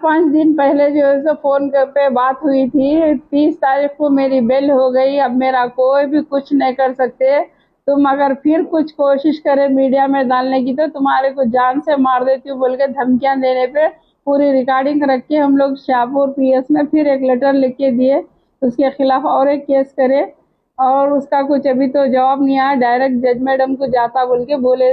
5 दिन पहले जो है सो फोन पे बात हुई थी। 30 तारीख को मेरी बेल हो गई। अब मेरा कोई भी कुछ नहीं कर सकते। तुम अगर फिर कुछ कोशिश करे मीडिया में डालने की तो तुम्हारे को जान से मार देती हूँ बोल के धमकियां देने पे पूरी रिकॉर्डिंग रख के हम लोग शाहपुर पीएस में फिर एक लेटर लिख के दिए उसके खिलाफ और एक केस करे। और उसका कुछ अभी तो जवाब नहीं आया। डायरेक्ट जज मैडम को जाता बोल के बोले।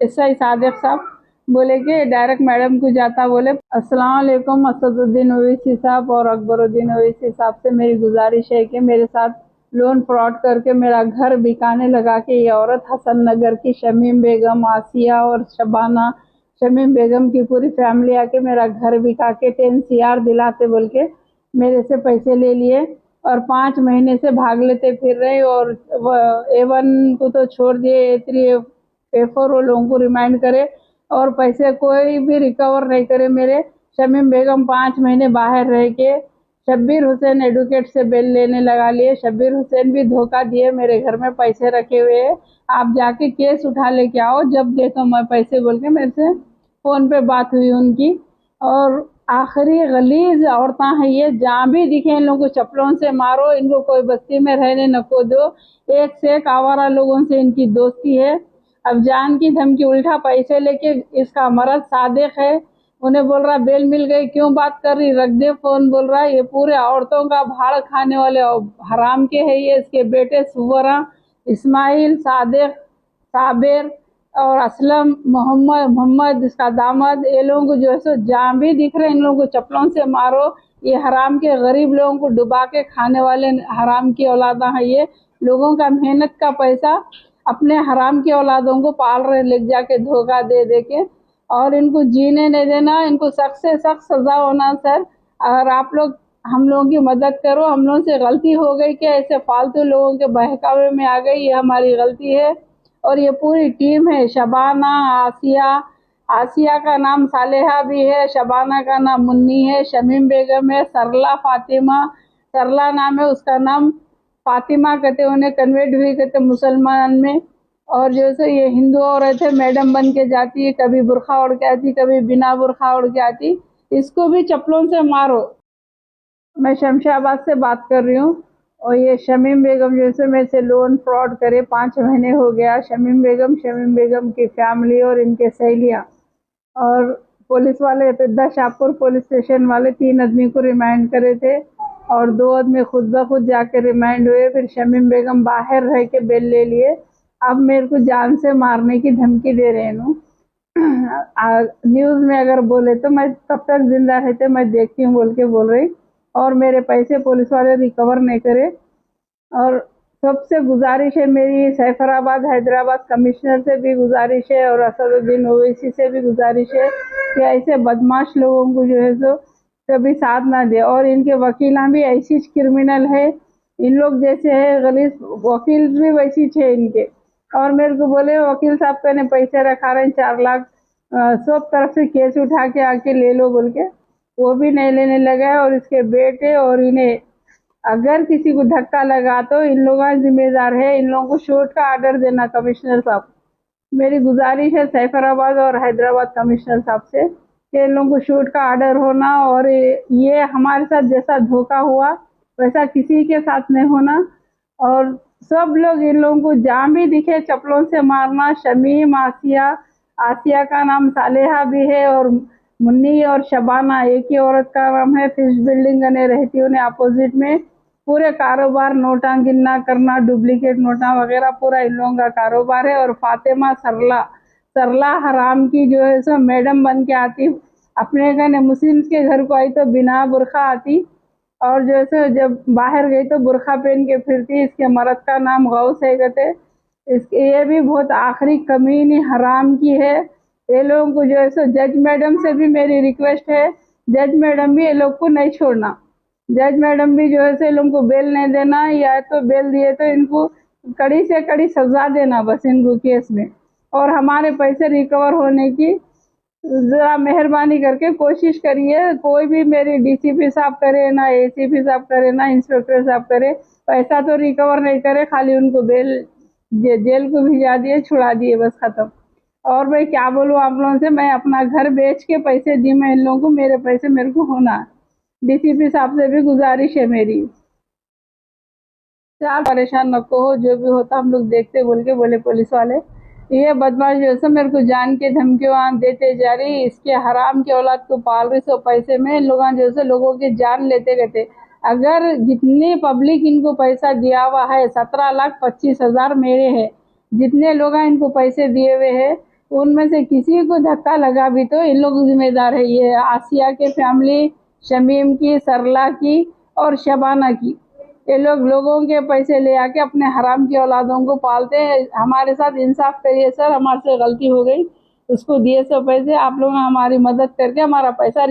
एसआई सादिक साहब बोले कि डायरेक्ट मैडम को जाता बोले। अस्सलाम वालेकुम असदुद्दीन ओवैसी साहब और अकबरुद्दीन ओवैसी साहब से मेरी गुजारिश है कि मेरे साथ लोन फ्रॉड करके मेरा घर बिकाने लगा के ये औरत हसन नगर की शमीम बेगम, आसिया और शबाना, शमीम बेगम की पूरी फैमिली आके मेरा घर बिका के 10 CR दिलाते बोल के मेरे से पैसे ले लिए और 5 महीने से भाग लेते फिर रहे। और A1 को तो छोड़ दिए, A3 A4 वो लोगों को रिमाइंड करे और पैसे कोई भी रिकवर नहीं करे मेरे। शमीम बेगम 5 महीने बाहर रह के शब्बीर हुसैन एडवोकेट से बेल लेने लगा लिए। शब्बीर हुसैन भी धोखा दिए, मेरे घर में पैसे रखे हुए हैं, आप जाके केस उठा लेके आओ, जब दे तो मैं पैसे बोल के मेरे से फोन पे बात हुई उनकी। और आखिरी गलीज औरतें हैं ये, जहाँ भी दिखे इन लोगों को चप्पलों से मारो, इनको कोई बस्ती में रहने न को दो। एक से एक आवारा लोगों से इनकी दोस्ती है। अब जान की धमकी, उल्टा पैसे लेके इसका मर्द सादिक है, उन्हें बोल रहा बेल मिल गई, क्यों बात कर रही, रख दे फोन बोल रहा है। ये पूरे औरतों का भाड़ खाने वाले हराम के है ये। इसके बेटे सुवरा, इस्माइल, सादिक, साबिर और असलम, मोहम्मद इसका दामाद, ये लोगों को जो है सो जहाँ भी दिख रहे इन लोगों को चप्पलों से मारो। ये हराम के गरीब लोगों को डुबा के खाने वाले हराम की औलादा है ये। लोगों का मेहनत का पैसा अपने हराम की औलादों को पाल रहे, ले जाके धोखा दे दे के। और इनको जीने नहीं देना, इनको सख्त से सख्त सजा होना सर। अगर आप लोग हम लोगों की मदद करो, हम लोगों से गलती हो गई कि ऐसे फालतू लोगों के बहकावे में आ गई, ये हमारी गलती है। और ये पूरी टीम है, शबाना, आसिया, आसिया का नाम सालेहा भी है, शबाना का नाम मुन्नी है, शमीम बेगम है, सरला फातिमा, सरला नाम है उसका नाम, फातिमा कहते, उन्हें कन्वर्ट हुई कहते मुसलमान में। और जैसे ये हिंदू औरत है, मैडम बन के जाती है, कभी बुरखा ओढ़ के आती, कभी बिना बुरखा ओढ़ के आती। इसको भी चप्पलों से मारो। मैं शमशाबाद से बात कर रही हूँ। और ये शमीम बेगम जैसे मेरे से लोन फ्रॉड करे 5 महीने हो गया। शमीम बेगम की फैमिली और इनके सहेलियाँ और पुलिस वाले पिद्दा शाहपुर पुलिस स्टेशन वाले 3 आदमी को रिमांड करे थे और 2 आदमी खुद ब खुद जाके रिमांड हुए। फिर शमीम बेगम बाहर रह के बेल ले लिए। अब मेरे को जान से मारने की धमकी दे रहे हैं। न्यूज़ में अगर बोले तो मैं तब तक जिंदा रहते मैं देखती हूँ बोल के बोल रही। और मेरे पैसे पुलिस वाले रिकवर नहीं करे। और सबसे गुजारिश है मेरी, सैफराबाद हैदराबाद कमिश्नर से भी गुजारिश है और असदुद्दीन ओवैसी से भी गुजारिश है कि ऐसे बदमाश लोगों को जो है सो कभी साथ ना दे। और इनके वकीला भी ऐसी क्रिमिनल है, इन लोग जैसे है गलीज वकील भी वैसी है इनके। और मेरे को बोले वकील साहब कहने पैसे रखा रहे 4 लाख, सब तरफ से केस उठा के आके ले लो बोल के, वो भी नहीं लेने लगा। और इसके बेटे और इन्हें अगर किसी को धक्का लगा तो इन लोगों जिम्मेदार है। इन लोगों को शूट का आर्डर देना कमिश्नर साहब। मेरी गुजारिश है सैफराबाद और हैदराबाद कमिश्नर साहब से कि इन लोगों को शूट का आर्डर होना और ये हमारे साथ जैसा धोखा हुआ वैसा किसी के साथ नहीं होना। और सब लोग इन लोगों को जहाँ भी दिखे चप्पलों से मारना। शमीम, आसिया, आसिया का नाम सालेहा भी है और मुन्नी और शबाना एक ही औरत का नाम है। फिश बिल्डिंग में रहती उन्हें अपोजिट में। पूरे कारोबार नोटा गिनना करना, डुप्लीकेट नोटा वगैरह पूरा इन लोगों का कारोबार है। और फातिमा सरला, सरला हराम की जो है सो मैडम बन के आती, अपने कहने मुस्लिम्स के घर को आई तो बिना बुरखा आती और जैसे जब बाहर गई तो बुरखा पहन के फिरती। इसके मर्द का नाम गौस है कहते। इसके ये भी बहुत आखिरी कमीनी हराम की है। ये लोगों को जो है सो जज मैडम से भी मेरी रिक्वेस्ट है, जज मैडम भी ये लोग को नहीं छोड़ना। जज मैडम भी जो है सो लोगों को बेल नहीं देना, या तो बेल दिए तो इनको कड़ी से कड़ी सजा देना बस इनको केस में। और हमारे पैसे रिकवर होने की जरा मेहरबानी करके कोशिश करिए। कोई भी मेरी डीसीपी साहब करे ना, एसीपी साहब करे ना, इंस्पेक्टर साहब करे, पैसा तो रिकवर नहीं करे, खाली उनको बेल जेल को भिजा दिए, छुड़ा दिए, बस खत्म। और मैं क्या बोलूँ आप लोगों से, मैं अपना घर बेच के पैसे दी मैं इन लोगों को, मेरे पैसे मेरे को होना। डीसीपी साहब से भी गुजारिश है मेरी, आप परेशान नको हो, जो भी होता हम लोग देखते बोल के बोले पुलिस वाले। ये बदमाश जो है मेरे को जान के धमकियां देते जा रही, इसके हराम की औलाद को पाल रही, सो पैसे में लोग जो है लोगों की जान लेते रहते। अगर जितनी पब्लिक इनको पैसा दिया हुआ है, 17,25,000 मेरे है, जितने लोग इनको पैसे दिए हुए हैं, उनमें से किसी को धक्का लगा भी तो इन लोग जिम्मेदार है। ये आसिया के फैमिली, शमीम की, सरला की और शबाना की, ये लोग लोगों के पैसे ले आके अपने हराम की औलादों को पालते हैं। हमारे साथ इंसाफ करिए सर, हमारे से गलती हो गई, उसको दिए सो पैसे, आप लोग हमारी मदद करके हमारा पैसा